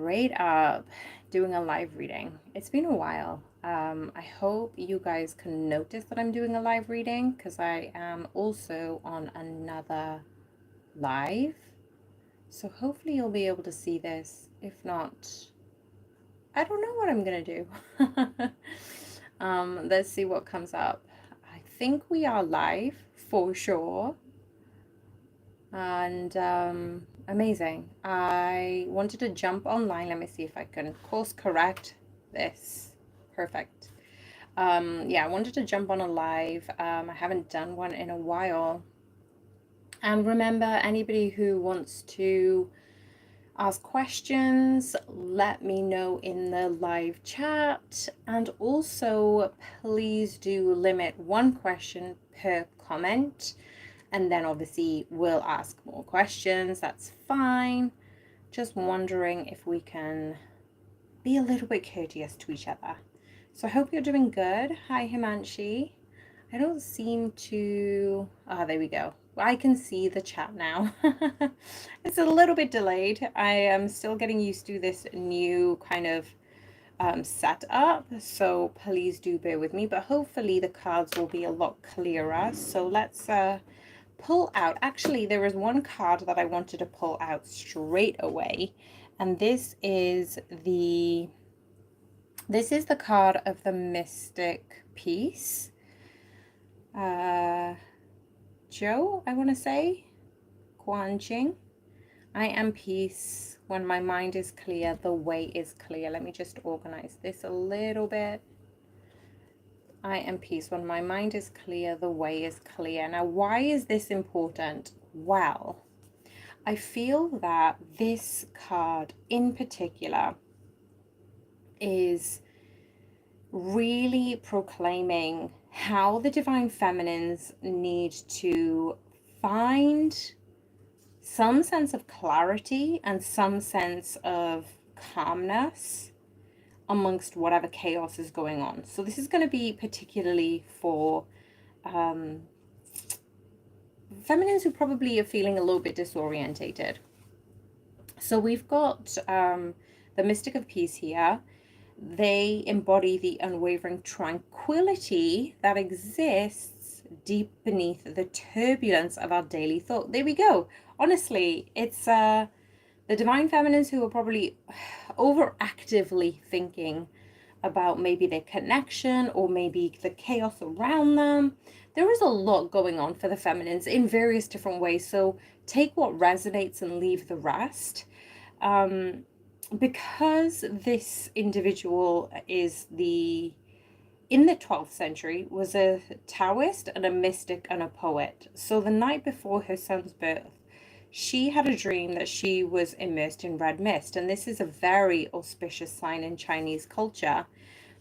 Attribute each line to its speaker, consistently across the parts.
Speaker 1: straight up doing a live reading. It's been a while. I hope you guys can notice that I'm doing a live reading because I am also on another live. So hopefully you'll be able to see this. If not, I don't know what I'm going to do. Let's see what comes up. I think we are live for sure. And amazing. I wanted to jump online. Let me see if I can course correct this. Perfect. Yeah, I wanted to jump on a live. I haven't done one in a while. And remember, anybody who wants to ask questions, let me know in the live chat. And also, please do limit one question per comment. And then obviously we'll ask more questions. That's fine. Just wondering if we can be a little bit courteous to each other. So I hope you're doing good. Hi, Himanshi. I don't seem to... there we go. I can see the chat now. It's a little bit delayed. I am still getting used to this new kind of setup. So please do bear with me. But hopefully the cards will be a lot clearer. So let's... pull out. Actually, there was one card that I wanted to pull out straight away, and this is the card of the mystic peace. Joe, I want to say, Guanjing. I am peace. When my mind is clear, the way is clear. Let me just organize this a little bit. I am peace. When my mind is clear, the way is clear. Now, why is this important? Well, I feel that this card in particular is really proclaiming how the divine feminines need to find some sense of clarity and some sense of calmness amongst whatever chaos is going on. So this is going to be particularly for feminines who probably are feeling a little bit disorientated. So we've got the Mystic of Peace here. They embody the unwavering tranquility that exists deep beneath the turbulence of our daily thought. There we go. Honestly, it's the divine feminines who are probably overactively thinking about maybe their connection or maybe the chaos around them. There is a lot going on for the feminines in various different ways. So take what resonates and leave the rest. Because this individual is in the 12th century, was a Taoist and a mystic and a poet. So the night before her son's birth, she had a dream that she was immersed in red mist, and this is a very auspicious sign in Chinese culture.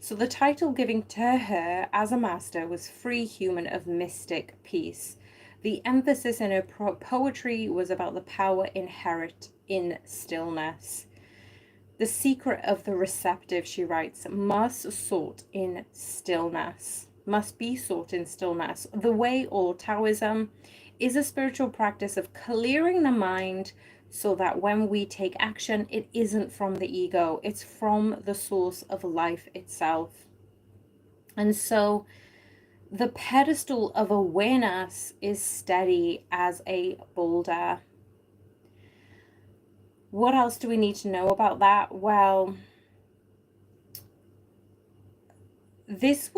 Speaker 1: So the title given to her as a master was Free Human of Mystic Peace. The emphasis in her poetry was about the power inherent in stillness. The secret of the receptive, she writes, must be sought in stillness. The way, or Taoism, is a spiritual practice of clearing the mind so that when we take action, it isn't from the ego, it's from the source of life itself. And so the pedestal of awareness is steady as a boulder. What else do we need to know about that? Well, this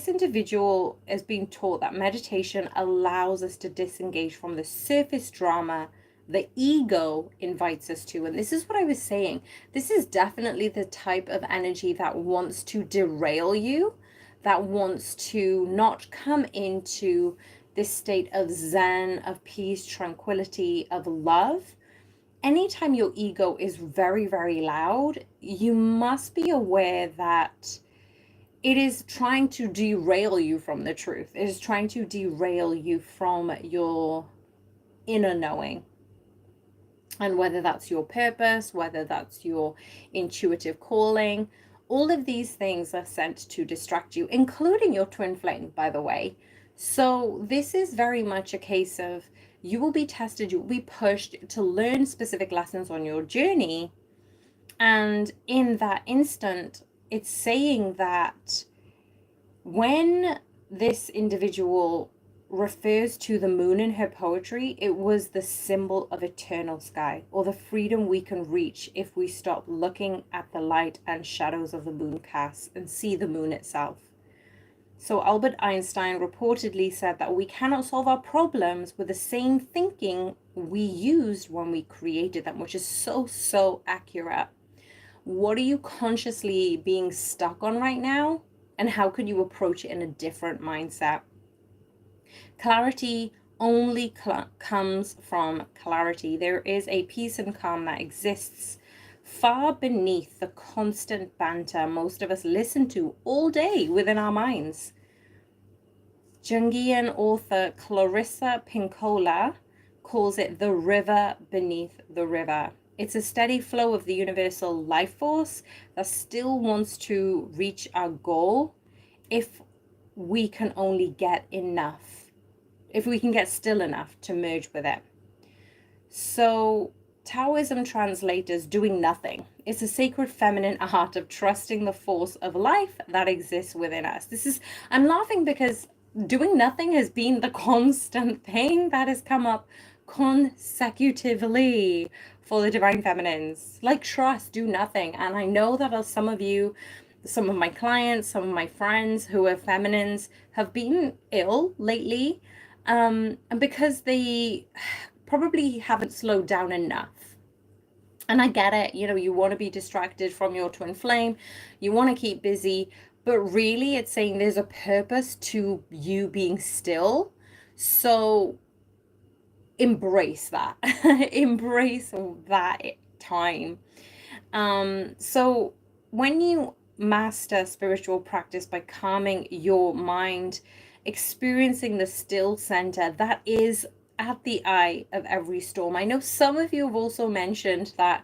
Speaker 1: individual is being taught that meditation allows us to disengage from the surface drama the ego invites us to. And this is what I was saying. This is definitely the type of energy that wants to derail you, that wants to not come into this state of zen, of peace, tranquility, of love. Anytime your ego is very, very loud, you must be aware that it is trying to derail you from the truth. It is trying to derail you from your inner knowing. And whether that's your purpose, whether that's your intuitive calling, all of these things are sent to distract you, including your twin flame, by the way. So this is very much a case of you will be tested, you will be pushed to learn specific lessons on your journey. And in that instant, it's saying that when this individual refers to the moon in her poetry, it was the symbol of eternal sky, or the freedom we can reach if we stop looking at the light and shadows of the moon casts and see the moon itself. So Albert Einstein reportedly said that we cannot solve our problems with the same thinking we used when we created them, which is so accurate. What are you consciously being stuck on right now? And how can you approach it in a different mindset? Clarity only comes from clarity. There is a peace and calm that exists far beneath the constant banter most of us listen to all day within our minds. Jungian author Clarissa Pinkola calls it the river beneath the river. It's a steady flow of the universal life force that still wants to reach our goal if we can only get enough, if we can get still enough to merge with it. So Taoism translators doing nothing. It's a sacred feminine art of trusting the force of life that exists within us. I'm laughing because doing nothing has been the constant thing that has come up consecutively for the divine feminines. Like trust, do nothing. And I know that some of you, some of my clients, some of my friends who are feminines have been ill lately, and because they probably haven't slowed down enough. And I get it, you want to be distracted from your twin flame, you want to keep busy, but really it's saying there's a purpose to you being still. So embrace that. Embrace that time. So when you master spiritual practice by calming your mind, experiencing the still center that is at the eye of every storm. I know some of you have also mentioned that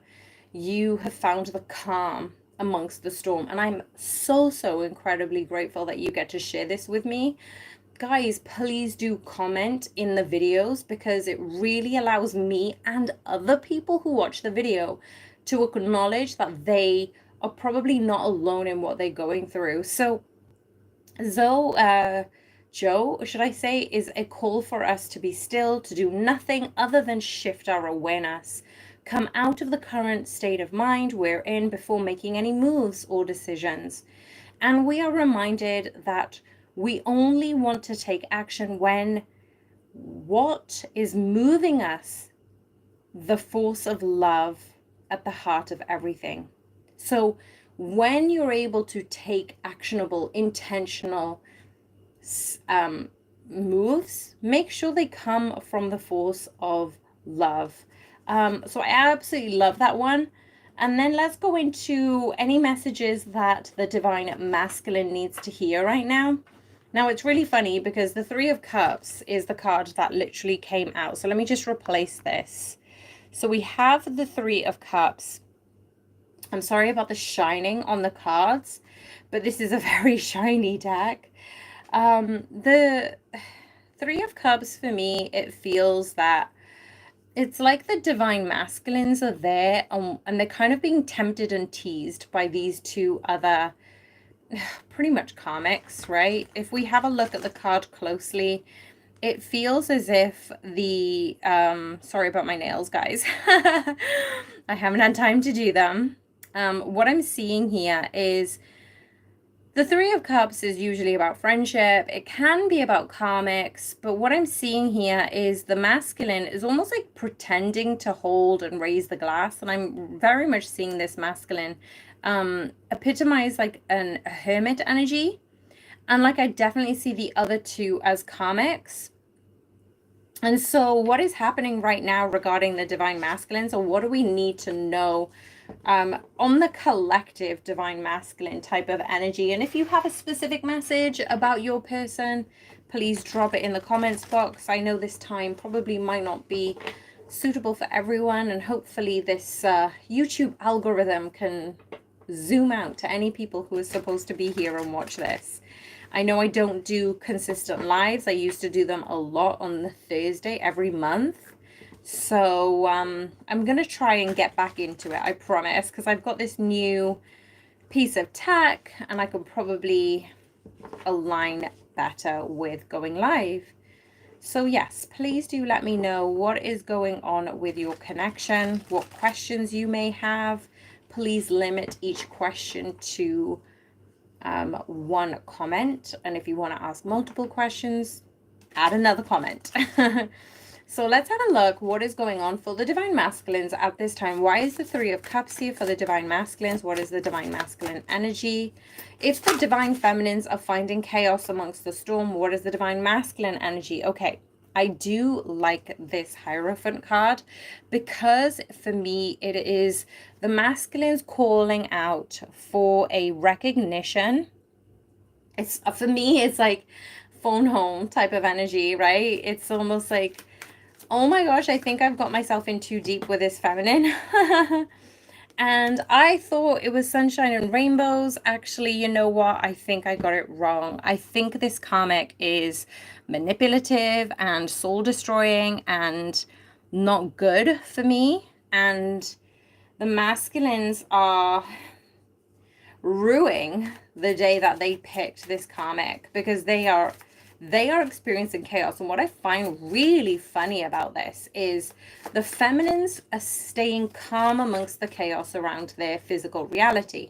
Speaker 1: you have found the calm amongst the storm, and I'm so incredibly grateful that you get to share this with me. Guys, please do comment in the videos, because it really allows me and other people who watch the video to acknowledge that they are probably not alone in what they're going through. So Joe, should I say, is a call for us to be still, to do nothing other than shift our awareness, come out of the current state of mind we're in before making any moves or decisions. And we are reminded that we only want to take action when what is moving us, the force of love at the heart of everything. So when you're able to take actionable, intentional moves, make sure they come from the force of love. So I absolutely love that one. And then let's go into any messages that the divine masculine needs to hear right now. Now it's really funny because the Three of Cups is the card that literally came out. So let me just replace this. So we have the Three of Cups. I'm sorry about the shining on the cards, but this is a very shiny deck. The Three of Cups, for me, it feels that it's like the divine masculines are there, and they're kind of being tempted and teased by these two other pretty much karmics, right? If we have a look at the card closely, it feels as if the sorry about my nails, guys. I haven't had time to do them. What I'm seeing here is the Three of Cups is usually about friendship. It can be about karmics, but what I'm seeing here is the masculine is almost like pretending to hold and raise the glass. And I'm very much seeing this masculine epitomize like a hermit energy. And like I definitely see the other two as karmics. And so what is happening right now regarding the divine masculines, or what do we need to know on the collective divine masculine type of energy? And if you have a specific message about your person, please drop it in the comments box. I know this time probably might not be suitable for everyone, and hopefully this YouTube algorithm can zoom out to any people who are supposed to be here and watch this. I know I don't do consistent lives. I used to do them a lot on the Thursday every month. So I'm going to try and get back into it, I promise, because I've got this new piece of tech and I could probably align better with going live. So yes, please do let me know what is going on with your connection, what questions you may have. Please limit each question to one comment. And if you want to ask multiple questions, add another comment. So let's have a look what is going on for the divine masculines at this time. Why is the Three of Cups here for the divine masculines? What is the divine masculine energy? If the divine feminines are finding chaos amongst the storm, what is the divine masculine energy? Okay, I do like this Hierophant card because for me it is the masculines calling out for a recognition. It's for me, it's like phone home type of energy, right? It's almost like, oh my gosh, I think I've got myself in too deep with this feminine. And I thought it was sunshine and rainbows. Actually, you know what? I think I got it wrong. I think this karmic is manipulative and soul destroying and not good for me. And the masculines are ruining the day that they picked this karmic because they are experiencing chaos. And what I find really funny about this is the feminines are staying calm amongst the chaos around their physical reality.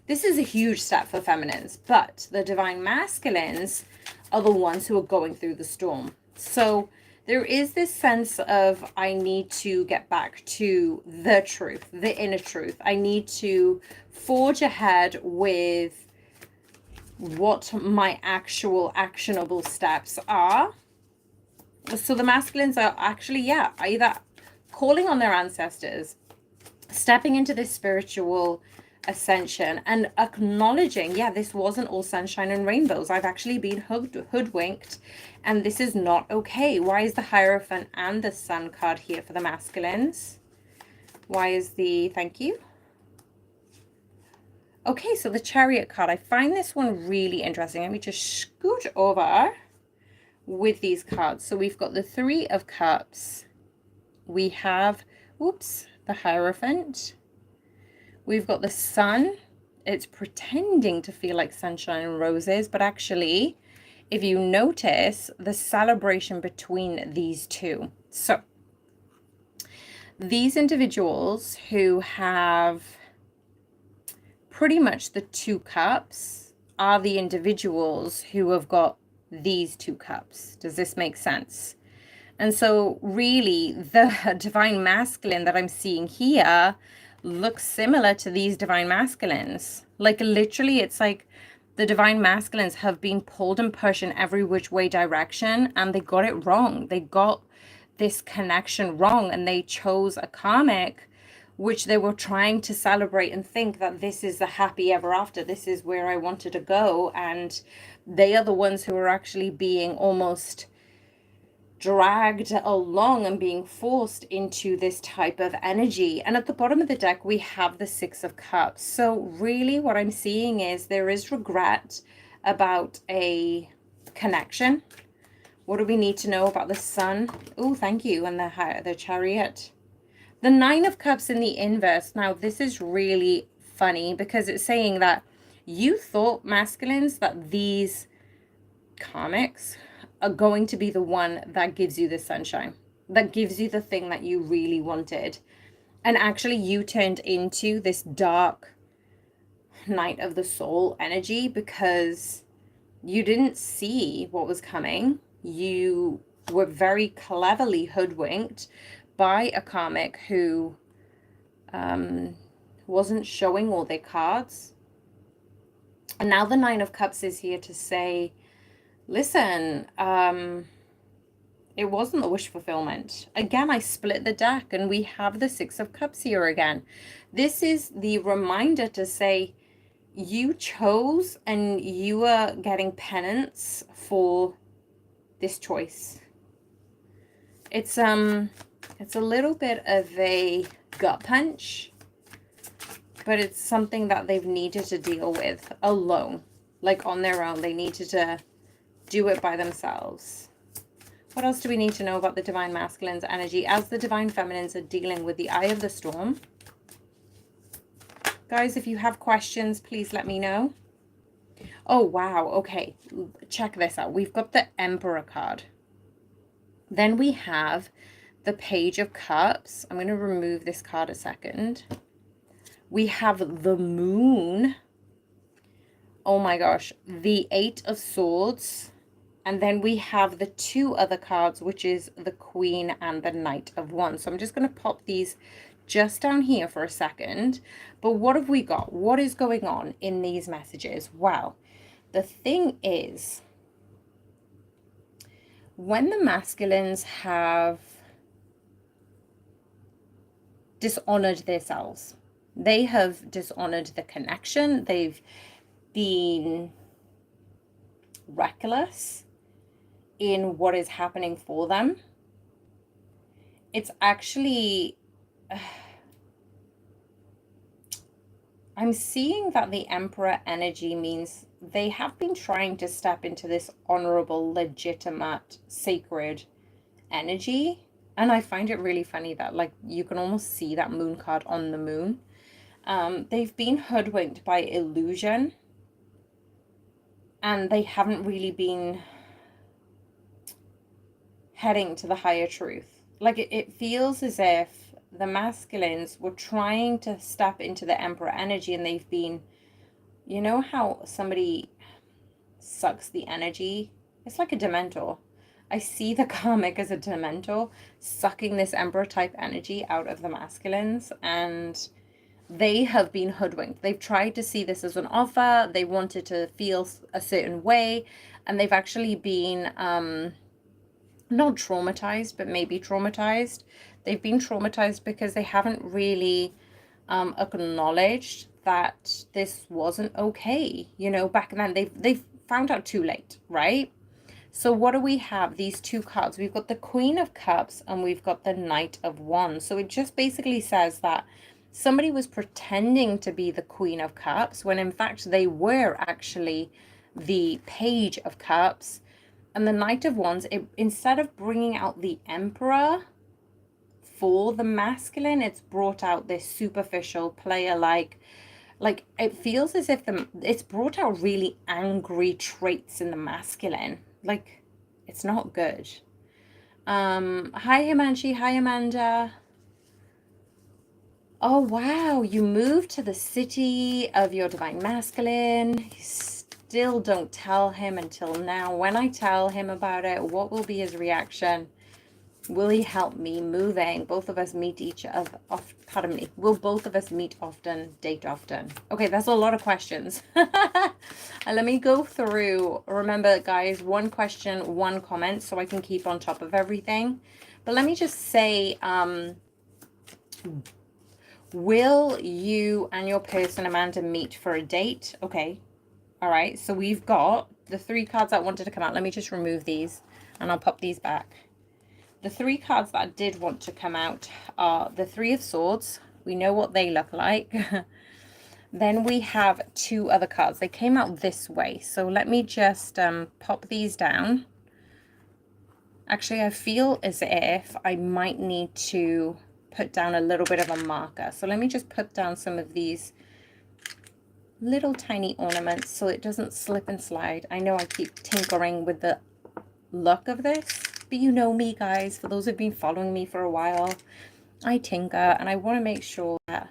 Speaker 1: This is a huge step for feminines, but the divine masculines are the ones who are going through the storm. So there is this sense of, I need to get back to the truth, the inner truth. I need to forge ahead with what my actual actionable steps are. So the masculines are actually, yeah, either calling on their ancestors, stepping into this spiritual ascension and acknowledging, yeah, this wasn't all sunshine and rainbows. I've actually been hoodwinked and this is not okay. Why is the Hierophant and the Sun card here for the masculines? Why is the, thank you. Okay, so the Chariot card, I find this one really interesting. Let me just scoot over with these cards. So we've got the Three of Cups. We have, whoops, the Hierophant. We've got the Sun. It's pretending to feel like sunshine and roses, but actually, if you notice, the celebration between these two. So these individuals who have pretty much the Two Cups are the individuals who have got these Two Cups. Does this make sense? And so really the divine masculine that I'm seeing here looks similar to these divine masculines. Like literally it's like the divine masculines have been pulled and pushed in every which way direction and they got it wrong. They got this connection wrong and they chose a karmic which they were trying to celebrate and think that this is the happy ever after. This is where I wanted to go. And they are the ones who are actually being almost dragged along and being forced into this type of energy. And at the bottom of the deck, we have the Six of Cups. So really what I'm seeing is there is regret about a connection. What do we need to know about the Sun? Oh, thank you. And the Chariot. The Nine of Cups in the inverse. Now, this is really funny because it's saying that you thought, masculines, that these karmics are going to be the one that gives you the sunshine, that gives you the thing that you really wanted. And actually, you turned into this dark night of the soul energy because you didn't see what was coming. You were very cleverly hoodwinked by a karmic who wasn't showing all their cards. And now the Nine of Cups is here to say, listen, it wasn't the wish fulfillment. Again, I split the deck and we have the Six of Cups here again. This is the reminder to say, you chose and you are getting penance for this choice. It's a little bit of a gut punch, but it's something that they've needed to deal with alone, like on their own. They needed to do it by themselves. What else do we need to know about the divine masculine's energy as the divine feminines are dealing with the eye of the storm? Guys, if you have questions, please let me know. Oh, wow. Okay, check this out. We've got the Emperor card. Then we have the Page of Cups. I'm going to remove this card a second. We have the Moon. Oh my gosh. The Eight of Swords. And then we have the two other cards, which is the Queen and the Knight of Wands. So I'm just going to pop these just down here for a second. But what have we got? What is going on in these messages? Well, the thing is, when the masculines have dishonored themselves, they have dishonored the connection, they've been reckless in what is happening for them. It's actually, I'm seeing that the Emperor energy means they have been trying to step into this honorable, legitimate, sacred energy. And I find it really funny that, like, you can almost see that Moon card on the moon. They've been hoodwinked by illusion. And they haven't really been heading to the higher truth. Like, it feels as if the masculines were trying to step into the Emperor energy, and they've been, you know how somebody sucks the energy? It's like a dementor. I see the karmic as a dementor sucking this Emperor type energy out of the masculines, and they have been hoodwinked. They've tried to see this as an offer. They wanted to feel a certain way, and they've actually been not traumatized, but maybe traumatized. They've been traumatized because they haven't really acknowledged that this wasn't okay. You know, back then they've found out too late, right? So what do we have? These two cards. We've got the Queen of Cups and we've got the Knight of Wands. So it just basically says that somebody was pretending to be the Queen of Cups when in fact they were actually the Page of Cups. And the Knight of Wands, instead of bringing out the Emperor for the masculine, it's brought out this superficial player like it feels as if it's brought out really angry traits in the masculine. Like, it's not good. Hi Himanshi, hi Amanda. Oh wow, you moved to the city of your divine masculine. You still don't tell him until now. When I tell him about it, what will be his reaction? Will he help me moving? Both of us meet each other. Pardon me. Will both of us meet often, date often? Okay, that's a lot of questions. And let me go through. Remember, guys, one question, one comment, so I can keep on top of everything. But let me just say, will you and your person, Amanda, meet for a date? Okay. All right. So we've got the three cards that wanted to come out. Let me just remove these and I'll pop these back. The three cards that did want to come out are the Three of Swords. We know what they look like. Then we have two other cards. They came out this way. So let me just pop these down. Actually, I feel as if I might need to put down a little bit of a marker. So let me just put down some of these little tiny ornaments so it doesn't slip and slide. I know I keep tinkering with the look of this, but you know me, guys. For those who've been following me for a while, I tinker and I want to make sure that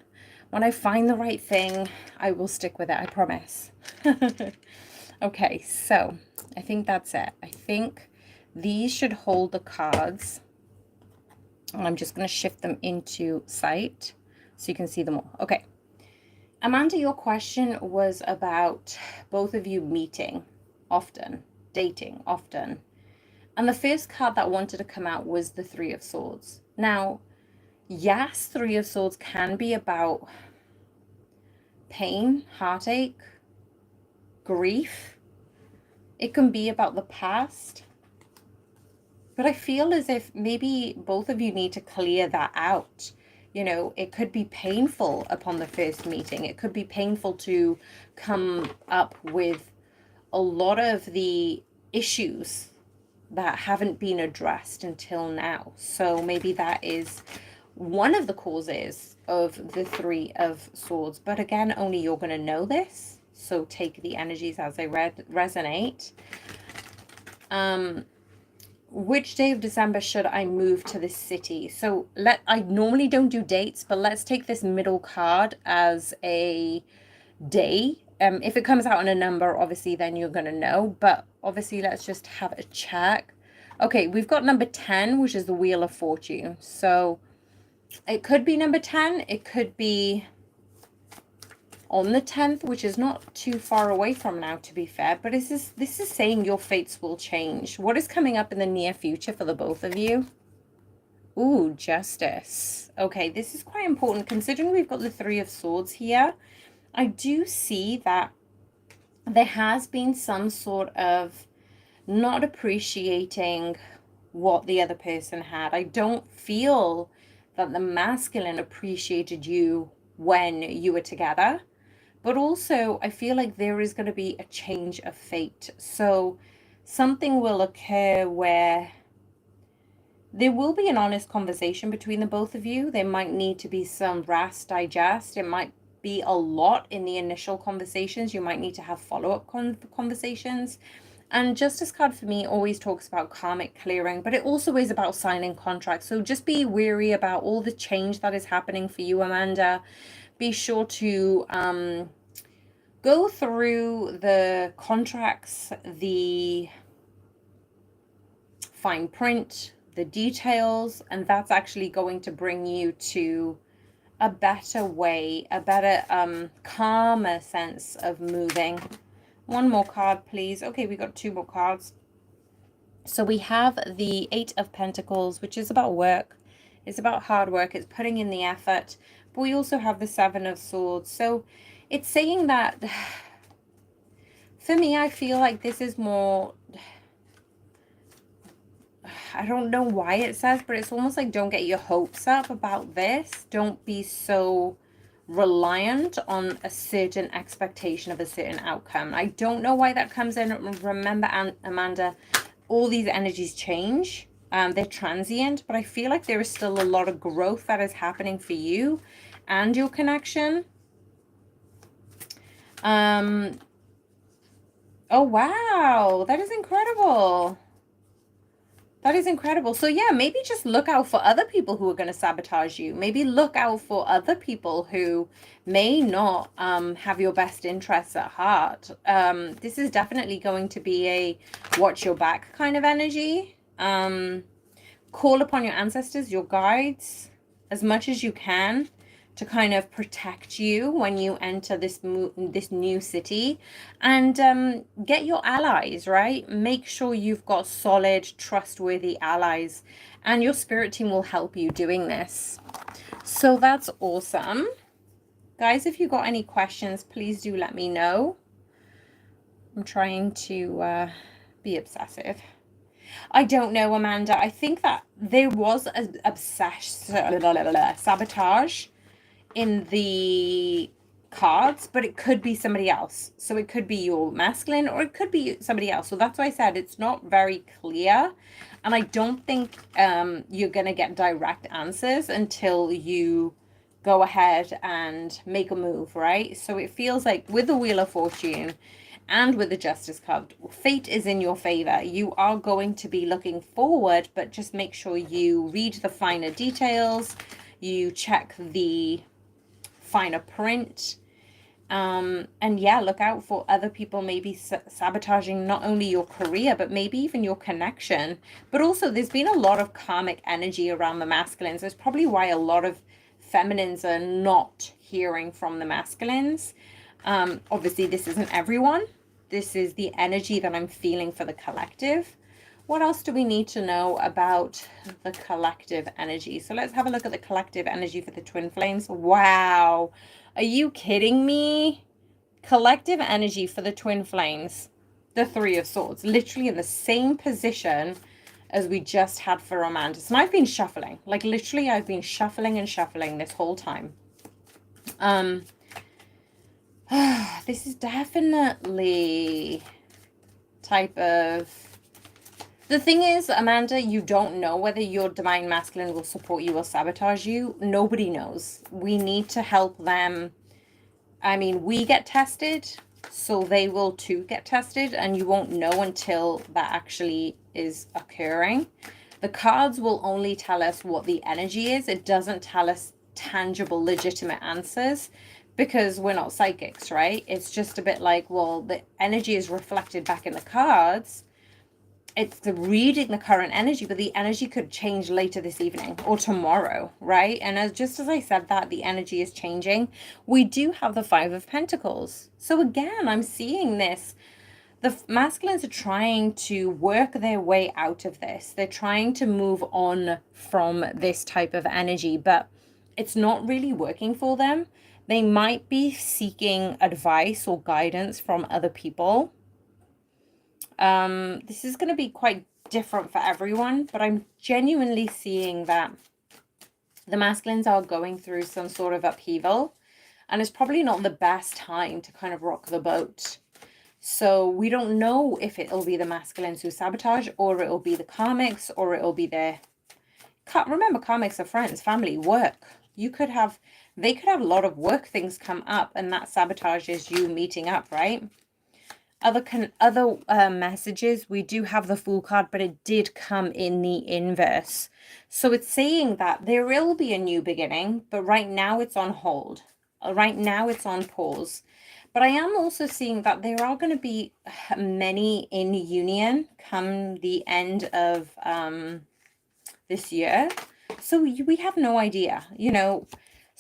Speaker 1: when I find the right thing, I will stick with it. I promise. Okay, so I think that's it. I think these should hold the cards. And I'm just going to shift them into sight so you can see them all. Okay. Amanda, your question was about both of you meeting often, dating often. And the first card that wanted to come out was the Three of Swords. Now, yes, Three of Swords can be about pain, heartache, grief. It can be about the past. But I feel as if maybe both of you need to clear that out. You know, it could be painful upon the first meeting. It could be painful to come up with a lot of the issues that haven't been addressed until now. So maybe that is one of the causes of the Three of Swords. But again, only you're going to know this. So take the energies as they resonate. Which day of December should I move to this city? So I normally don't do dates, but let's take this middle card as a day. If it comes out in a number, obviously then you're going to know, but obviously let's just have a check. Okay, we've got number 10, which is the Wheel of Fortune. So it could be number 10, it could be on the 10th, which is not too far away from now, to be fair, but this is saying your fates will change. What is coming up in the near future for the both of you? Ooh, Justice. Okay, this is quite important considering we've got the Three of Swords here. I do see that there has been some sort of not appreciating what the other person had. I don't feel that the masculine appreciated you when you were together. But also, I feel like there is going to be a change of fate. So something will occur where there will be an honest conversation between the both of you. There might need to be some rest, digest. It might be a lot in the initial conversations. You might need to have follow-up conversations. And Justice card for me always talks about karmic clearing, but it also is about signing contracts. So just be wary about all the change that is happening for you, Amanda. Be sure to go through the contracts, the fine print, the details, and that's actually going to bring you to a better way, a better, calmer sense of moving. One more card, please. Okay, we got two more cards. So we have the Eight of Pentacles, which is about work. It's about hard work. It's putting in the effort. But we also have the Seven of Swords. So it's saying that, for me, I feel like this is more, I don't know why it says, but it's almost like don't get your hopes up about this. Don't be so reliant on a certain expectation of a certain outcome. I don't know why that comes in. Remember, Amanda, all these energies change. They're transient, but I feel like there is still a lot of growth that is happening for you and your connection. Oh, wow. That is incredible. That is incredible. So yeah, maybe just look out for other people who are going to sabotage you. Maybe look out for other people who may not have your best interests at heart. This is definitely going to be a watch your back kind of energy. Call upon your ancestors, your guides, as much as you can to kind of protect you when you enter this new city, and get your allies, right? Make sure you've got solid, trustworthy allies, and your spirit team will help you doing this. So that's awesome. Guys, if you got any questions, please do let me know. I'm trying to be obsessive. I don't know, Amanda. I think that there was an sabotage in the cards, but it could be somebody else. So it could be your masculine or it could be somebody else. So that's why I said it's not very clear. And I don't think you're going to get direct answers until you go ahead and make a move, right? So it feels like with the Wheel of Fortune and with the Justice card, fate is in your favor. You are going to be looking forward, but just make sure you read the finer details. You check the finer print, and yeah, look out for other people maybe sabotaging not only your career but maybe even your connection. But also there's been a lot of karmic energy around the masculines. That's probably why a lot of feminines are not hearing from the masculines. Obviously this isn't everyone. This is the energy that I'm feeling for the collective. What else do we need to know about the collective energy? So let's have a look at the collective energy for the twin flames. Wow. Are you kidding me? Collective energy for the twin flames. The Three of Swords. Literally in the same position as we just had for Romantis. And I've been shuffling. Like literally I've been shuffling and shuffling this whole time. This is definitely type of The thing is, Amanda, you don't know whether your divine masculine will support you or sabotage you. Nobody knows. We need to help them. I mean, we get tested, so they will too get tested, and you won't know until that actually is occurring. The cards will only tell us what the energy is. It doesn't tell us tangible, legitimate answers because we're not psychics, right? It's just a bit like, well, the energy is reflected back in the cards. It's the reading the current energy, but the energy could change later this evening or tomorrow, right? And just as I said that the energy is changing, we do have the Five of Pentacles. So again, I'm seeing this. The masculines are trying to work their way out of this. They're trying to move on from this type of energy, but it's not really working for them. They might be seeking advice or guidance from other people. This is going to be quite different for everyone, but I'm genuinely seeing that the masculines are going through some sort of upheaval, and it's probably not the best time to kind of rock the boat. So we don't know if it'll be the masculines who sabotage, or it'll be the karmics, or it'll be their... Remember, karmics are friends, family, work. They could have a lot of work things come up, and that sabotages you meeting up, right? Other messages, we do have the Fool card, but it did come in the inverse. So it's saying that there will be a new beginning, but right now it's on hold. Right now it's on pause. But I am also seeing that there are going to be many in union come the end of this year. So we have no idea, you know.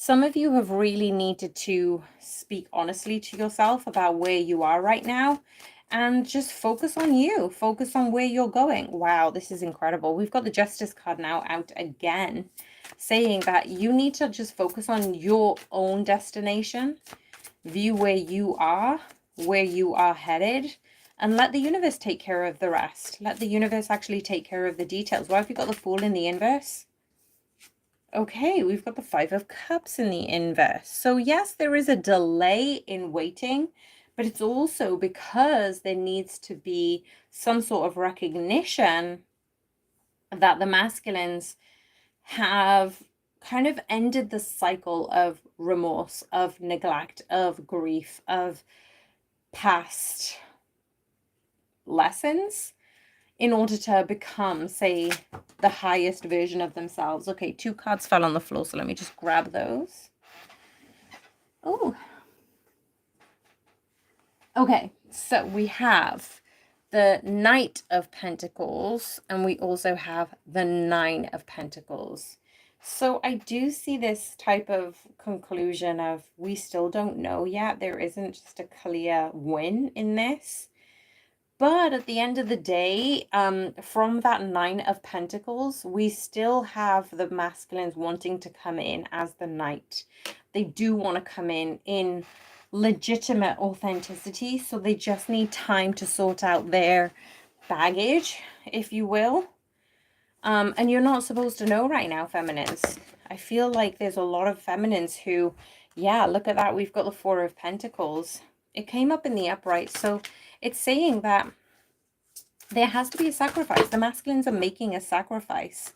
Speaker 1: Some of you have really needed to speak honestly to yourself about where you are right now and just focus on you. Focus on where you're going. Wow, this is incredible. We've got the Justice card now out again, saying that you need to just focus on your own destination, view where you are headed, and let the universe take care of the rest. Let the universe actually take care of the details. Why have you got the Fool in the inverse? Okay, we've got the Five of Cups in the inverse. So yes, there is a delay in waiting, but it's also because there needs to be some sort of recognition that the masculines have kind of ended the cycle of remorse, of neglect, of grief, of past lessons in order to become, say, the highest version of themselves. Okay, 2 cards fell on the floor, so let me just grab those. Oh. Okay, so we have the Knight of Pentacles, and we also have the Nine of Pentacles. So I do see this type of conclusion of we still don't know yet. There isn't just a clear win in this. But at the end of the day, from that Nine of Pentacles, we still have the masculines wanting to come in as the Knight. They do want to come in legitimate authenticity, so they just need time to sort out their baggage, if you will. And you're not supposed to know right now, feminines. I feel like there's a lot of feminines who, yeah, look at that. We've got the Four of Pentacles. It came up in the upright, so it's saying that there has to be a sacrifice. The masculines are making a sacrifice.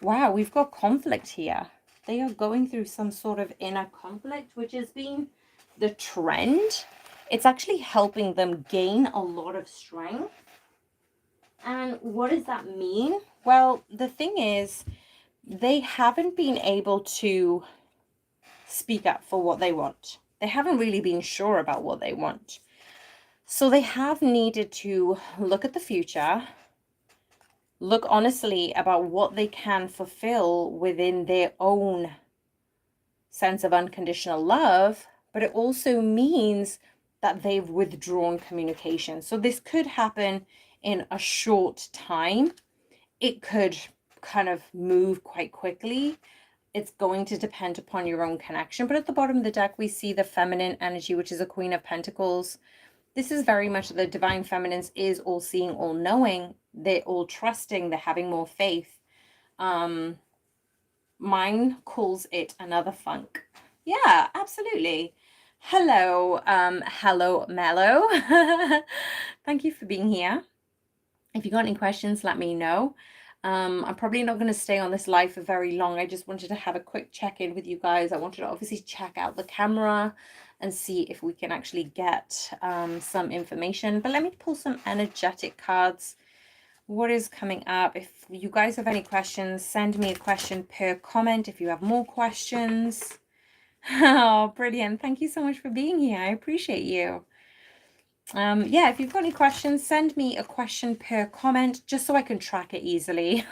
Speaker 1: Wow, we've got conflict here. They are going through some sort of inner conflict, which has been the trend. It's actually helping them gain a lot of strength. And what does that mean? Well, the thing is, they haven't been able to speak up for what they want. They haven't really been sure about what they want. So they have needed to look at the future, look honestly about what they can fulfill within their own sense of unconditional love, but it also means that they've withdrawn communication. So this could happen in a short time. It could kind of move quite quickly. It's going to depend upon your own connection. But at the bottom of the deck, we see the feminine energy, which is a Queen of Pentacles. This is very much the divine feminines is all seeing, all knowing. They're all trusting. They're having more faith. Mine calls it another funk. Yeah, absolutely. Hello, hello, Mello. Thank you for being here. If you got any questions, let me know. I'm probably not going to stay on this live for very long. I just wanted to have a quick check-in with you guys. I wanted to obviously check out the camera and see if we can actually get some information. But let me pull some energetic cards. What is coming up? If you guys have any questions, send me a question per comment if you have more questions. Oh, brilliant. Thank you so much for being here. I appreciate you. Yeah, if you've got any questions, send me a question per comment just so I can track it easily.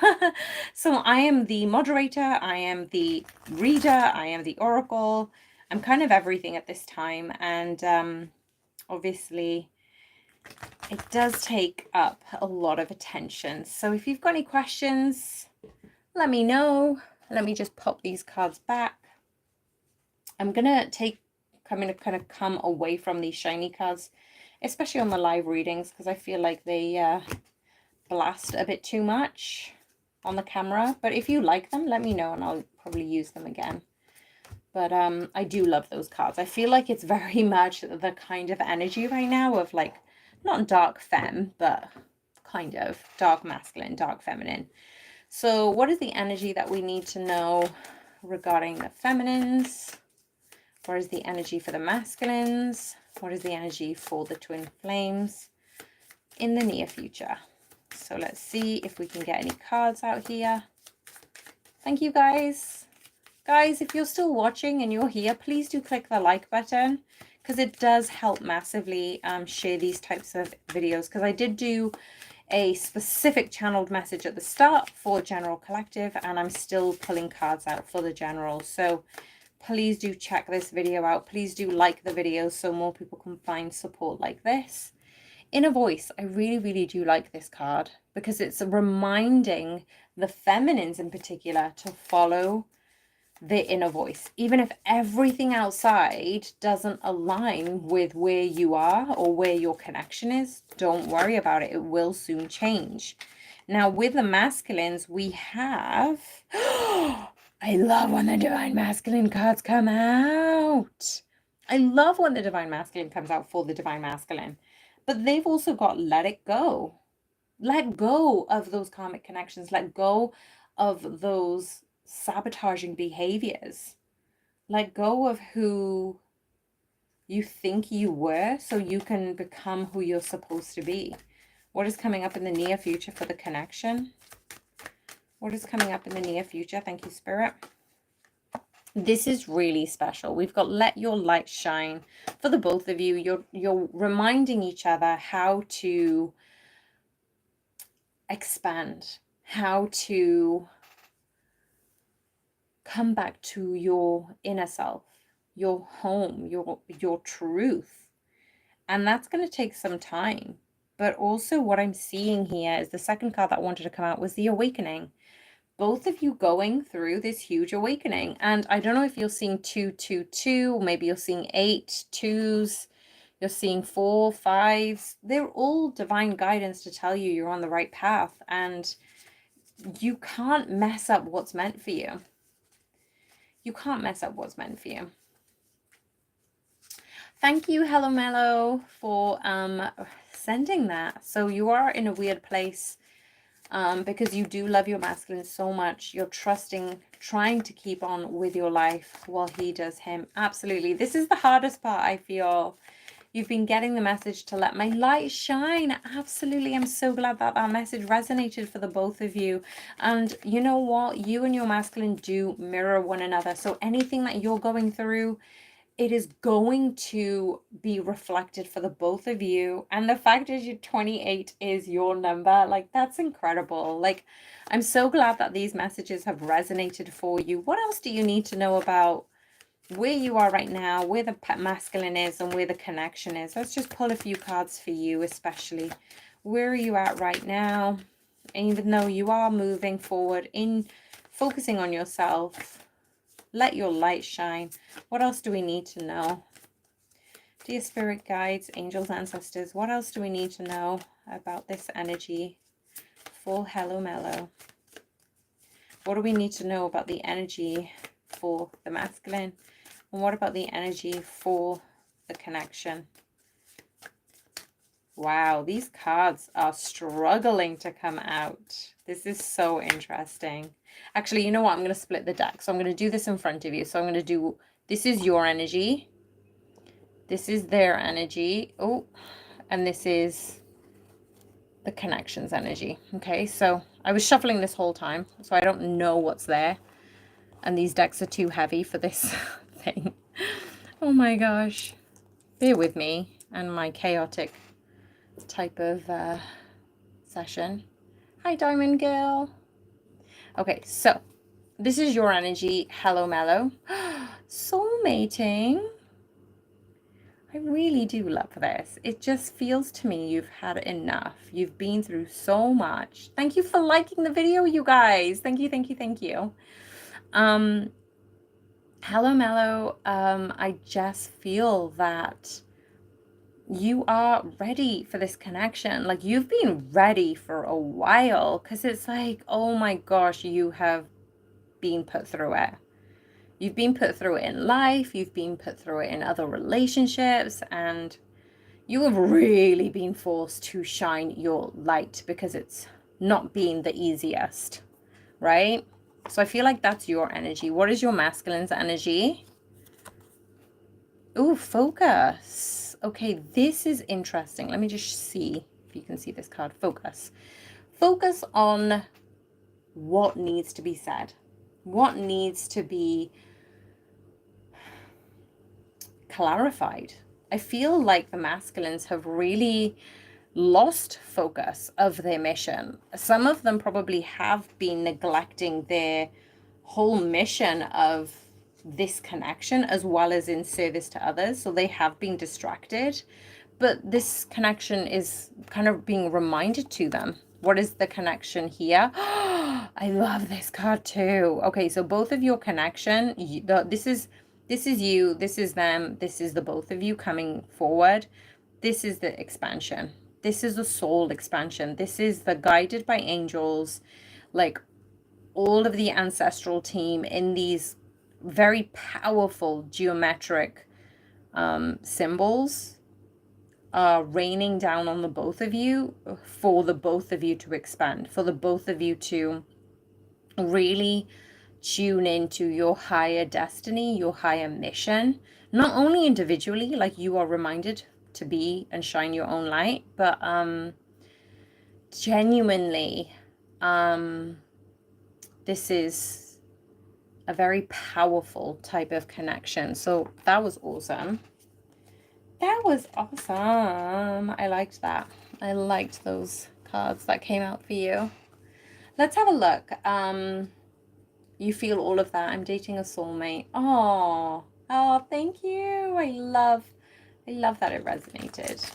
Speaker 1: So I am the moderator, I am the reader, I am the oracle. I'm kind of everything at this time, and obviously it does take up a lot of attention. So if you've got any questions, let me know. Let me just pop these cards back. I'm gonna kind of come away from these shiny cards, especially on the live readings, because I feel like they blast a bit too much on the camera. But if you like them, let me know and I'll probably use them again. But I do love those cards. I feel like it's very much the kind of energy right now of like, not dark femme, but kind of dark masculine, dark feminine. So what is the energy that we need to know regarding the feminines? What is the energy for the masculines? What is the energy for the twin flames in the near future? So let's see if we can get any cards out here. Thank you guys. Guys, if you're still watching and you're here, please do click the like button, because it does help massively share these types of videos, because I did do a specific channeled message at the start for general collective, and I'm still pulling cards out for the general. So please do check this video out. Please do like the video so more people can find support like this. Inner voice, I really, really do like this card because it's reminding the feminines in particular to follow their inner voice. Even if everything outside doesn't align with where you are or where your connection is, don't worry about it. It will soon change. Now, with the masculines, we have... I love when the Divine Masculine cards come out. I love when the Divine Masculine comes out for the Divine Masculine. But they've also got let it go. Let go of those karmic connections. Let go of those sabotaging behaviors. Let go of who you think you were so you can become who you're supposed to be. What is coming up in the near future for the connection? What is coming up in the near future? Thank you, Spirit. This is really special. We've got let your light shine for the both of you. You're reminding each other how to expand, how to come back to your inner self, your home, your truth. And that's going to take some time. But also what I'm seeing here is the second card that wanted to come out was the awakening. Both of you going through this huge awakening. And I don't know if you're seeing 2, 2, 2, or maybe you're seeing 8, 2s, you're seeing 4, 5s. They're all divine guidance to tell you you're on the right path. And you can't mess up what's meant for you. You can't mess up what's meant for you. Thank you, Hello Mellow, for sending that. So you are in a weird place because you do love your masculine so much. You're trusting, trying to keep on with your life while he does him. Absolutely. This is the hardest part, I feel. You've been getting the message to let my light shine. Absolutely. I'm so glad that that message resonated for the both of you. And you know what? You and your masculine do mirror one another. So anything that you're going through, it is going to be reflected for the both of you. And the fact is your 28 is your number. Like, that's incredible. Like, I'm so glad that these messages have resonated for you. What else do you need to know about where you are right now, where the masculine is and where the connection is? Let's just pull a few cards for you, especially. Where are you at right now? And even though you are moving forward in focusing on yourself, let your light shine. What else do we need to know? Dear spirit guides, angels, ancestors, what else do we need to know about this energy for Hello Mellow? What do we need to know about the energy for the masculine? And what about the energy for the connection? Wow, these cards are struggling to come out. This is so interesting. Actually, you know what? I'm going to split the deck. So I'm going to do this in front of you. So I'm going to do, this is your energy. This is their energy. Oh, and this is the connections energy. Okay, so I was shuffling this whole time, so I don't know what's there. And these decks are too heavy for this thing. Oh my gosh. Bear with me and my chaotic type of session. Hi, Diamond Girl. Okay, so this is your energy. Hello, Mellow. Soulmating. I really do love this. It just feels to me you've had enough. You've been through so much. Thank you for liking the video, you guys. Thank you, thank you, thank you. Hello, Mellow. I just feel that you are ready for this connection. Like, you've been ready for a while, because it's like, oh my gosh, you have been put through it. You've been put through it in life, you've been put through it in other relationships, and you have really been forced to shine your light because it's not been the easiest, right? So I feel like that's your energy. What is your masculine's energy? Ooh, focus. Okay, this is interesting. Let me just see if you can see this card. Focus. Focus on what needs to be said. What needs to be clarified. I feel like the masculines have really lost focus of their mission. Some of them probably have been neglecting their whole mission of this connection as well as in service to others. So they have been distracted, but this connection is kind of being reminded to them. What is the connection here? I love this card too. Okay, so both of your connection, this is you, this is them, this is the both of you coming forward. This is the expansion. This is the soul expansion. This is the guided by angels, like all of the ancestral team in these very powerful geometric symbols are raining down on the both of you for the both of you to expand, for the both of you to really tune into your higher destiny, your higher mission, not only individually, like you are reminded to be and shine your own light, but genuinely, this is a very powerful type of connection. So that was awesome. That was awesome. I liked that. I liked those cards that came out for you. Let's have a look. You feel all of that. I'm dating a soulmate. Oh, thank you. I love that it resonated.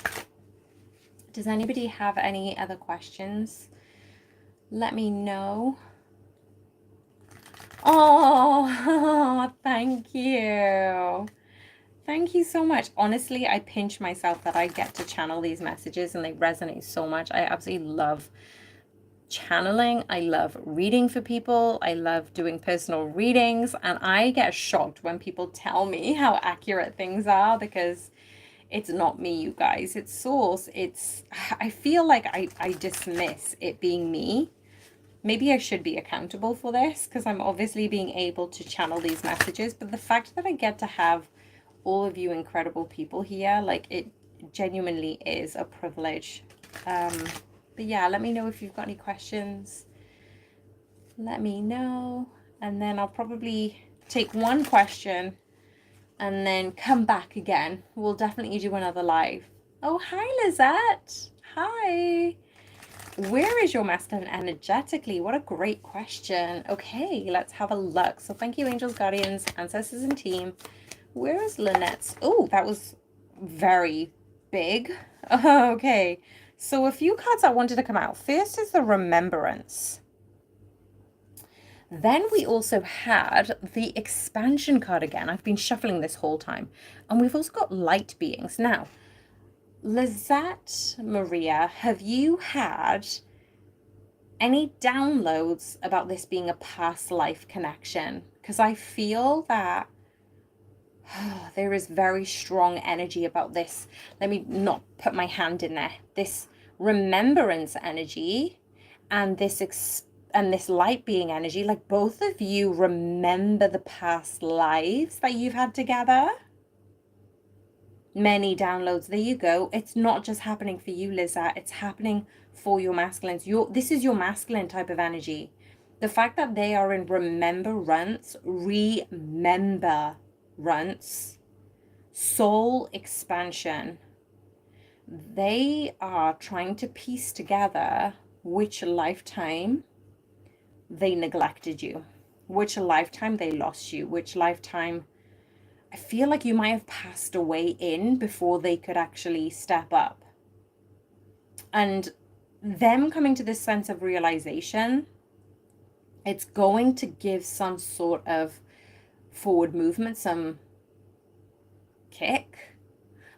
Speaker 1: Does anybody have any other questions? Let me know. Oh, thank you. Thank you so much. Honestly, I pinch myself that I get to channel these messages and they resonate so much. I absolutely love channeling. I love reading for people. I love doing personal readings, and I get shocked when people tell me how accurate things are, because it's not me, you guys. It's source. I feel like I dismiss it being me. Maybe I should be accountable for this, because I'm obviously being able to channel these messages, but the fact that I get to have all of you incredible people here, like, it genuinely is a privilege. But yeah, let me know if you've got any questions. Let me know. And then I'll probably take one question and then come back again. We'll definitely do another live. Oh, hi, Lizette. Hi. Where is your masculine energetically? What a great question. Okay, let's have a look. So thank you, angels, guardians, ancestors, and team. Where is Lynette's? Oh, that was very big. Okay. So a few cards I wanted to come out. First is the Remembrance. Then we also had the Expansion card again. I've been shuffling this whole time. And we've also got Light Beings. Now, Lizette, Maria, have you had any downloads about this being a past life connection? Because I feel that There is very strong energy about this. Let me not put my hand in there. This remembrance energy and this light being energy, like both of you remember the past lives that you've had together. Many downloads. There you go. It's not just happening for you, Lizette. It's happening for your masculines. This is your masculine type of energy. The fact that they are in remembrance, soul expansion. They are trying to piece together which lifetime they neglected you, which lifetime they lost you, which lifetime I feel like you might have passed away in before they could actually step up. And them coming to this sense of realization, it's going to give some sort of forward movement, some kick.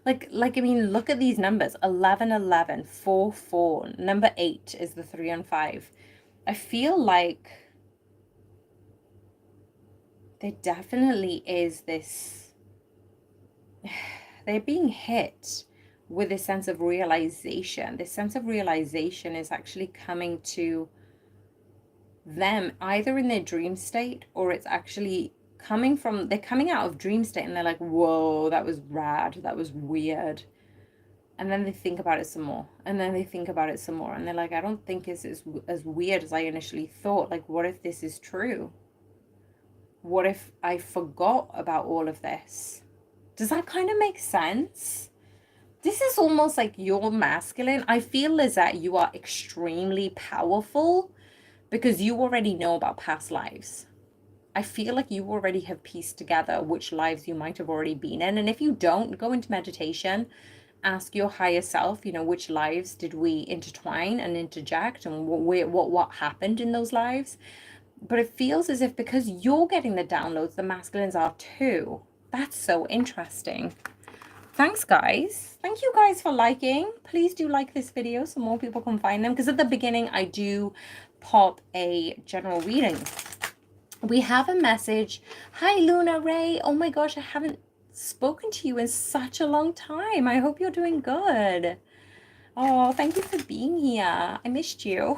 Speaker 1: Like I mean, look at these numbers: 11, 11, 4, 4. Number 8 is the 3 and 5. I feel like there definitely is this, they're being hit with this sense of realization. This sense of realization is actually coming to them either in their dream state, or it's actually they're coming out of dream state and they're like, whoa, that was rad, that was weird. And then they think about it some more, and then they think about it some more, and they're like, I don't think it's as weird as I initially thought. Like, what if this is true? What if I forgot about all of this? Does that kind of make sense? This is almost like your masculine. I feel, Lizette, you are extremely powerful because you already know about past lives. I feel like you already have pieced together which lives you might have already been in. And if you don't, go into meditation, ask your higher self, which lives did we intertwine and interject, and what happened in those lives. But it feels as if because you're getting the downloads, the masculines are too. That's so interesting. Thanks, guys. Thank you guys for liking. Please do like this video so more people can find them, because at the beginning I do pop a general reading. We have a message. Hi, Luna Ray. Oh my gosh, I haven't spoken to you in such a long time. I hope you're doing good. Oh, thank you for being here. I missed you.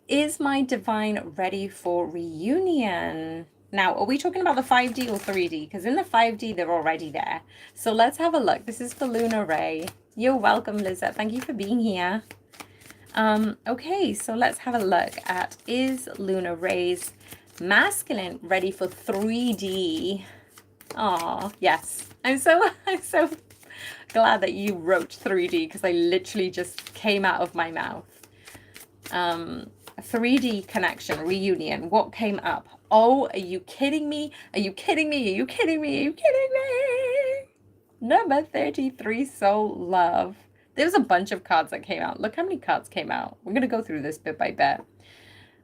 Speaker 1: Is my divine ready for reunion? Now, are we talking about the 5D or 3D? Because in the 5D, they're already there. So let's have a look. This is for Luna Ray. You're welcome, Lizette. Thank you for being here. Okay, so let's have a look at, is Luna Ray's masculine ready for 3D? Oh, yes. I'm so glad that you wrote 3D, because I literally just came out of my mouth. 3D connection, reunion. What came up? Oh, are you kidding me? Are you kidding me? Are you kidding me? Are you kidding me? Number 33, soul love. There's a bunch of cards that came out. Look how many cards came out. We're going to go through this bit by bit.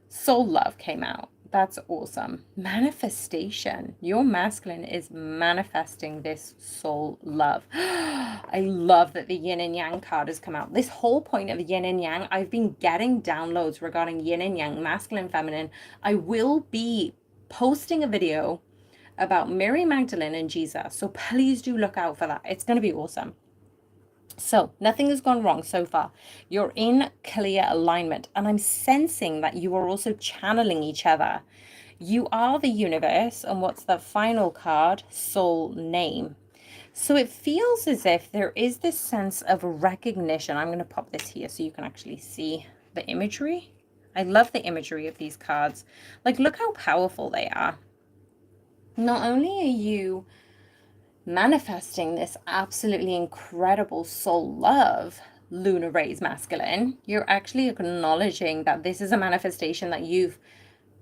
Speaker 1: Soul love came out. That's awesome. Manifestation. Your masculine is manifesting this soul love. I love that the yin and yang card has come out. This whole point of yin and yang, I've been getting downloads regarding yin and yang, masculine, feminine. I will be posting a video about Mary Magdalene and Jesus. So please do look out for that. It's going to be awesome. So nothing has gone wrong so far. You're in clear alignment, and I'm sensing that you are also channeling each other. You are the universe, and what's the final card? Soul name. So it feels as if there is this sense of recognition. I'm going to pop this here so you can actually see the imagery. I love the imagery of these cards. Like, look how powerful they are. Not only are you manifesting this absolutely incredible soul love, Luna Ray's masculine, you're actually acknowledging that this is a manifestation that you've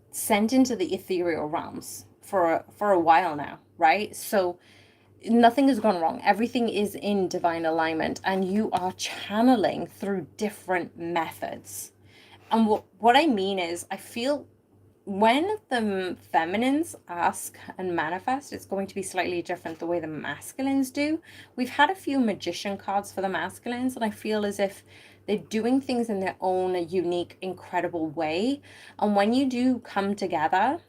Speaker 1: sent into the ethereal realms for a while now, right? So nothing has gone wrong. Everything is in divine alignment, and you are channeling through different methods. And what I mean is, I feel when the feminines ask and manifest, it's going to be slightly different the way the masculines do. We've had a few magician cards for the masculines, and I feel as if they're doing things in their own unique, incredible way. And when you do come together,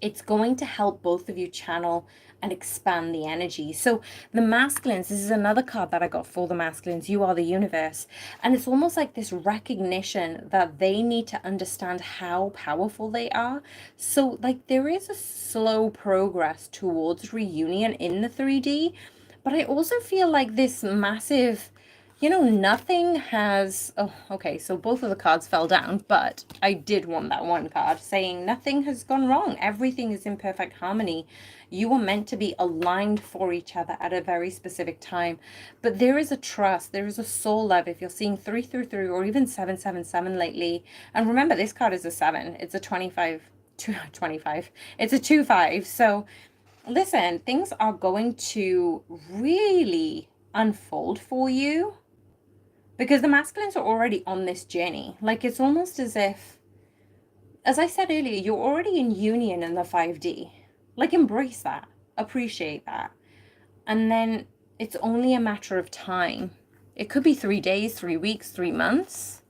Speaker 1: it's going to help both of you channel and expand the energy. So the masculines, this is another card that I got for the masculines. You are the universe. And it's almost like this recognition that they need to understand how powerful they are. So like there is a slow progress towards reunion in the 3D, but I also feel like this massive, you know, nothing has, oh, okay, so both of the cards fell down, but I did want that one card saying nothing has gone wrong. Everything is in perfect harmony. You were meant to be aligned for each other at a very specific time. But there is a trust, there is a soul love. If you're seeing 333 or even 777 lately, and remember this card is a 7, it's a 25, 25, it's a 2-5. So listen, things are going to really unfold for you, because the masculines are already on this journey. Like it's almost as if, as I said earlier, you're already in union in the 5D. Like embrace that, appreciate that. And then it's only a matter of time. It could be 3 days, 3 weeks, 3 months.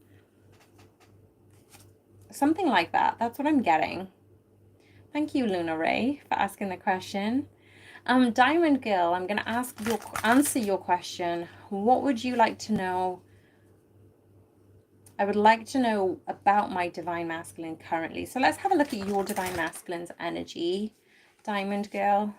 Speaker 1: Something like that. That's what I'm getting. Thank you, Luna Ray, for asking the question. Diamond Girl, I'm going to answer your question. What would you like to know? I would like to know about my divine masculine currently. So let's have a look at your divine masculine's energy, Diamond Girl.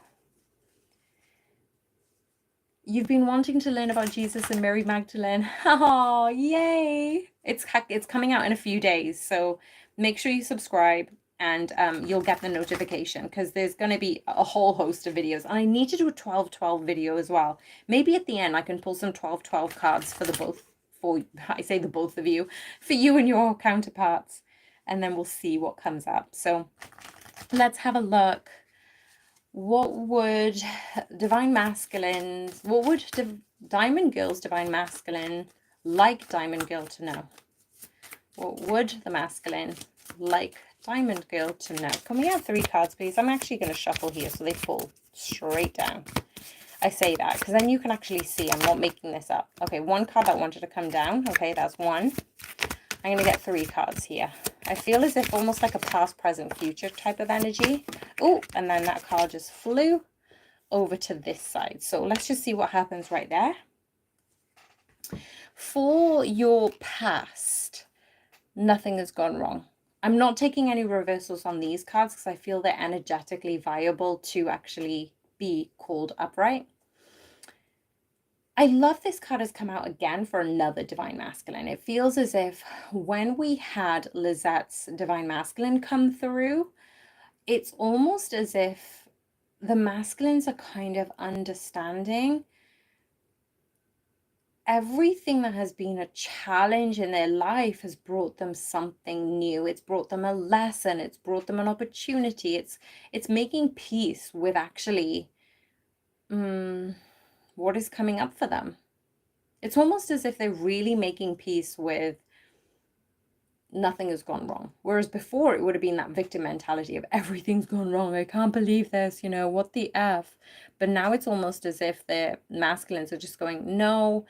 Speaker 1: You've been wanting to learn about Jesus and Mary Magdalene. Oh, yay! It's coming out in a few days, so make sure you subscribe and you'll get the notification, because there's going to be a whole host of videos. And I need to do a 12-12 video as well. Maybe at the end I can pull some 12-12 cards for the both. I say the both of you, for you and your counterparts, and then we'll see what comes up. So let's have a look. What would Diamond Girl's divine masculine like Diamond Girl to know? What would the masculine like Diamond Girl to know? Can we have 3 cards, please? I'm actually going to shuffle here so they fall straight down. I say that because then you can actually see I'm not making this up. Okay, 1 card that wanted to come down. Okay, that's 1. I'm going to get 3 cards here. I feel as if almost like a past, present, future type of energy. Oh, and then that card just flew over to this side. So let's just see what happens right there. For your past, nothing has gone wrong. I'm not taking any reversals on these cards because I feel they're energetically viable to actually be called upright. I love this card has come out again for another divine masculine. It feels as if when we had Lizette's divine masculine come through, it's almost as if the masculines are kind of understanding everything that has been a challenge in their life has brought them something new. It's brought them a lesson. It's brought them an opportunity. It's making peace with actually what is coming up for them. It's almost as if they're really making peace with nothing has gone wrong. Whereas before it would have been that victim mentality of everything's gone wrong. I can't believe this, you know, what the F. But now it's almost as if the masculines are just going, no,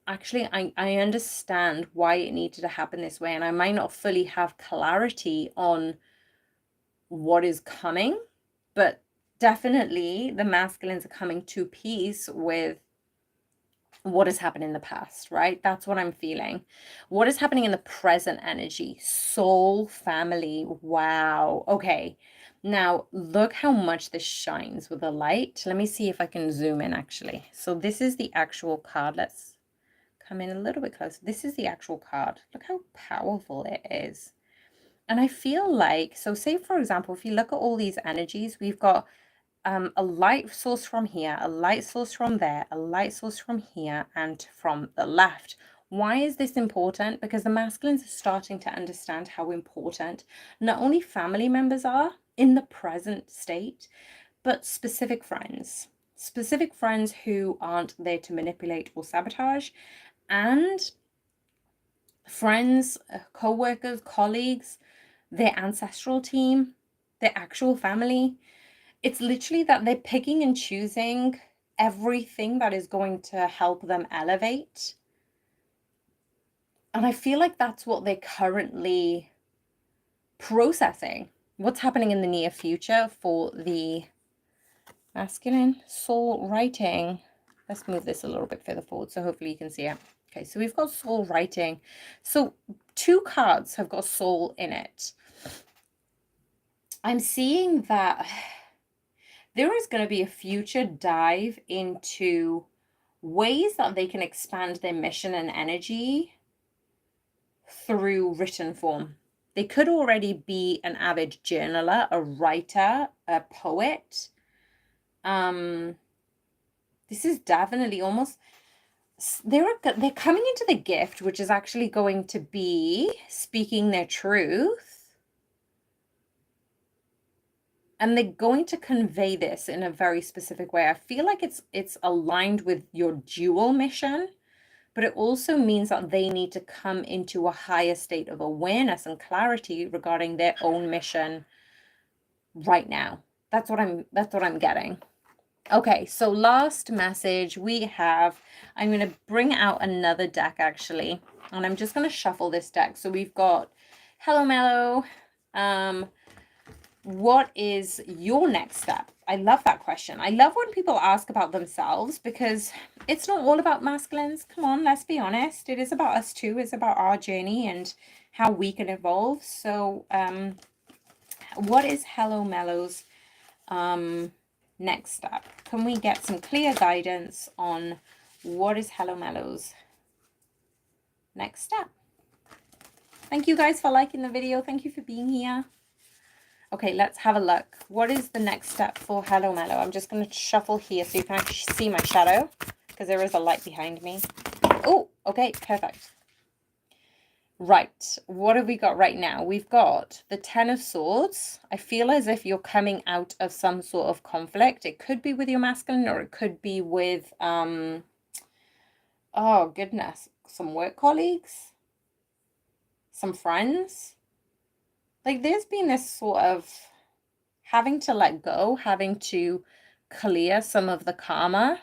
Speaker 1: actually, I understand why it needed to happen this way. And I might not fully have clarity on what is coming, but definitely the masculines are coming to peace with what has happened in the past, right? That's what I'm feeling. What is happening in the present energy? Soul, family. Wow. Okay. Now, look how much this shines with the light. Let me see if I can zoom in, actually. So this is the actual card. Let's come in a little bit closer. This is the actual card. Look how powerful it is. And I feel like, so say, for example, if you look at all these energies, we've got a light source from here, a light source from there, a light source from here, and from the left. Why is this important? Because the masculines are starting to understand how important not only family members are in the present state, but specific friends who aren't there to manipulate or sabotage, and friends, co-workers, colleagues, their ancestral team, their actual family. It's literally that they're picking and choosing everything that is going to help them elevate. And I feel like that's what they're currently processing. what's happening in the near future for the masculine soul writing. Let's move this a little bit further forward so hopefully you can see it. Okay, so we've got soul writing. So 2 cards have got soul in it. I'm seeing that there is going to be a future dive into ways that they can expand their mission and energy through written form. They could already be an avid journaler, a writer, a poet. This is definitely almost, they're coming into the gift, which is actually going to be speaking their truth. And they're going to convey this in a very specific way. I feel like it's aligned with your dual mission, but it also means that they need to come into a higher state of awareness and clarity regarding their own mission right now. That's what I'm getting. Okay, so last message we have, I'm going to bring out another deck actually, and I'm just going to shuffle this deck. So we've got Hello Mellow. What is your next step? I love that question. I love when people ask about themselves because it's not all about masculines. Come on, let's be honest. It is about us too. It's about our journey and how we can evolve. So what is Hello Mellow's next step? Can we get some clear guidance on what is Hello Mellow's next step? Thank you guys for liking the video. Thank you for being here. Okay, let's have a look. What is the next step for Hello Mellow? I'm just going to shuffle here so you can actually see my shadow because there is a light behind me. Oh, okay, perfect. Right, what have we got right now? We've got the Ten of Swords. I feel as if you're coming out of some sort of conflict. It could be with your masculine or it could be with, oh goodness, some work colleagues, some friends. Like there's been this sort of having to let go, having to clear some of the karma.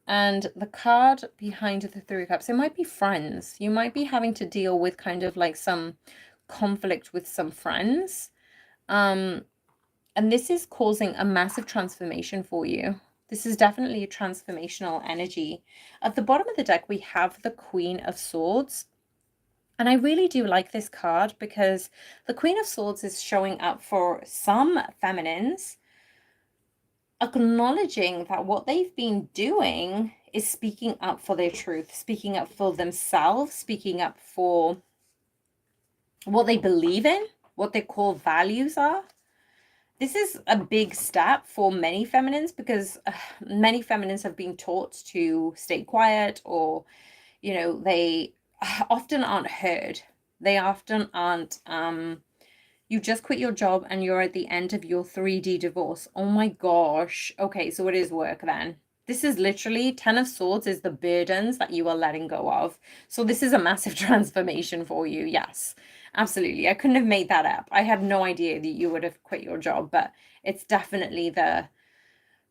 Speaker 1: And the card behind the Three of Cups, it might be friends. You might be having to deal with kind of like some conflict with some friends. And this is causing a massive transformation for you. This is definitely a transformational energy. At the bottom of the deck, we have the Queen of Swords. And I really do like this card because the Queen of Swords is showing up for some feminines, acknowledging that what they've been doing is speaking up for their truth, speaking up for themselves, speaking up for what they believe in, what their core values are. This is a big step for many feminines because many feminines have been taught to stay quiet or, you know, they often aren't heard. They often aren't, you just quit your job and you're at the end of your 3D divorce. Oh my gosh. Okay, so it is work then. This is literally, Ten of Swords is the burdens that you are letting go of. So this is a massive transformation for you. Yes, absolutely. I couldn't have made that up. I had no idea that you would have quit your job, but it's definitely the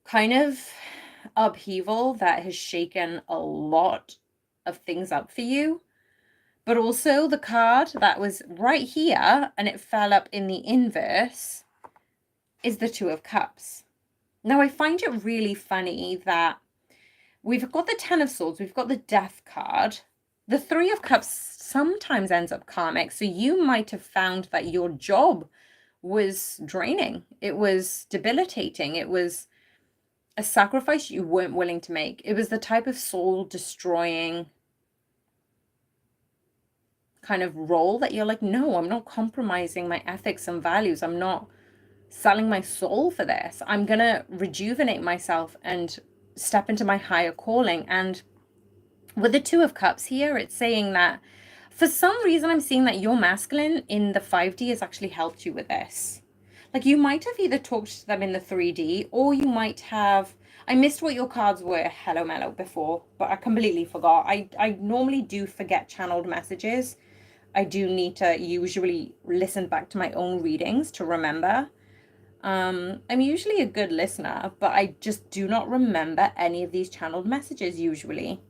Speaker 1: kind of upheaval that has shaken a lot of things up for you. But also the card that was right here and it fell up in the inverse is the Two of Cups. Now, I find it really funny that we've got the Ten of Swords, we've got the Death card. The Three of Cups sometimes ends up karmic. So you might have found that your job was draining. It was debilitating. It was a sacrifice you weren't willing to make. It was the type of soul destroying kind of role that you're like, no, I'm not compromising my ethics and values. I'm not selling my soul for this. I'm going to rejuvenate myself and step into my higher calling. And with the Two of Cups here, it's saying that for some reason, I'm seeing that your masculine in the 5D has actually helped you with this. Like you might have either talked to them in the 3D or you might have, I missed what your cards were, Hello Mellow, before, but I completely forgot. I normally do forget channeled messages. I do need to usually listen back to my own readings to remember. I'm usually a good listener, but I just do not remember any of these channeled messages usually.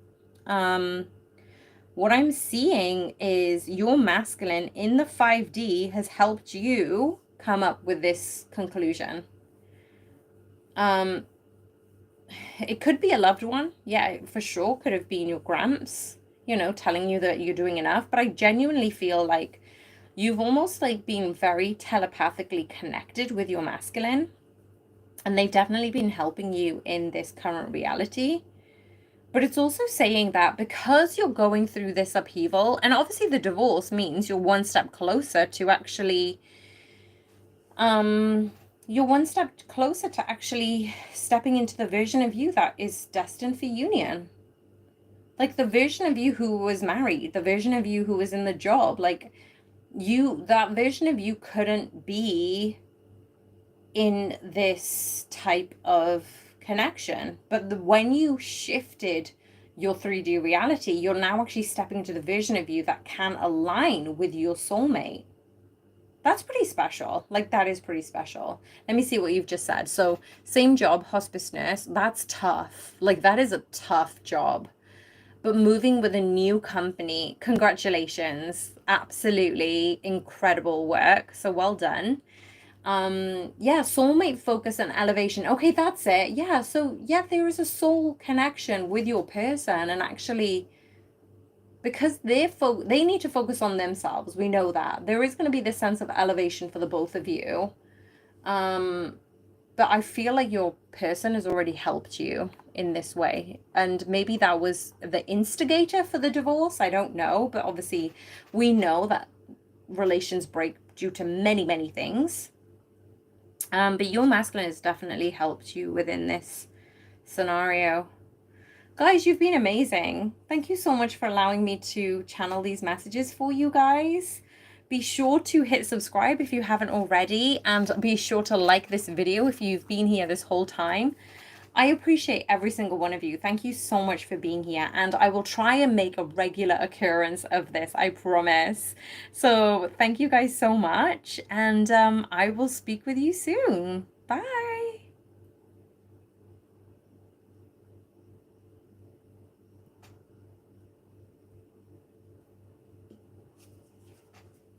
Speaker 1: What I'm seeing is your masculine in the 5D has helped you come up with this conclusion. It could be a loved one. Yeah, for sure. Could have been your gramps, telling you that you're doing enough. But I genuinely feel like you've almost like been very telepathically connected with your masculine. And they've definitely been helping you in this current reality. But it's also saying that because you're going through this upheaval, and obviously the divorce means you're one step closer to actually, you're one step closer to actually stepping into the version of you that is destined for union. Like the version of you who was married, the version of you who was in the job, like that version of you couldn't be in this type of connection. But when you shifted your 3D reality, you're now actually stepping into the version of you that can align with your soulmate. That's pretty special. Like, that is pretty special. Let me see what you've just said. So, same job, hospice nurse. That's tough. Like, that is a tough job. But moving with a new company, congratulations. Absolutely incredible work. So, well done. Yeah, soulmate focus and elevation. Okay, that's it. Yeah, so yeah, there is a soul connection with your person, and actually because they need to focus on themselves. We know that. There is going to be this sense of elevation for the both of you. But I feel like your person has already helped you in this way. And maybe that was the instigator for the divorce. I don't know. But obviously, we know that relations break due to many, many things. But your masculine has definitely helped you within this scenario. Guys, you've been amazing. Thank you so much for allowing me to channel these messages for you guys. Be sure to hit subscribe if you haven't already, and be sure to like this video if you've been here this whole time. I appreciate every single one of you. Thank you so much for being here, and I will try and make a regular occurrence of this, I promise. So thank you guys so much, and I will speak with you soon. Bye.